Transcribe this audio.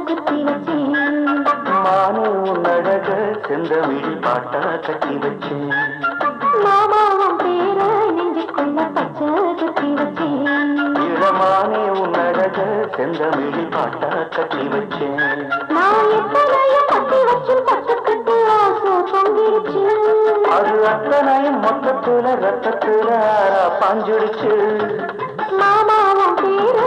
குத்தி வச்சேன். மானே உன்னழக செந்தமிழி பாட்டா கட்டி வச்சேன். மாமாவும் பேர நெஞ்சுக்குள்ள பச்சை குத்தி வச்சேன். இளமானே உன்னழக செந்தமிழி பாட்டா கட்டி வச்சேன். நான் எத்தனையும் கட்டி வச்சு பட்டுக்கிட்டு ஆசை பொங்கிருச்சு. அது அத்தனையும் மொத்தத்துல ரத்தத்துல பாஞ்சுடுச்சு. மாமாவும் பேர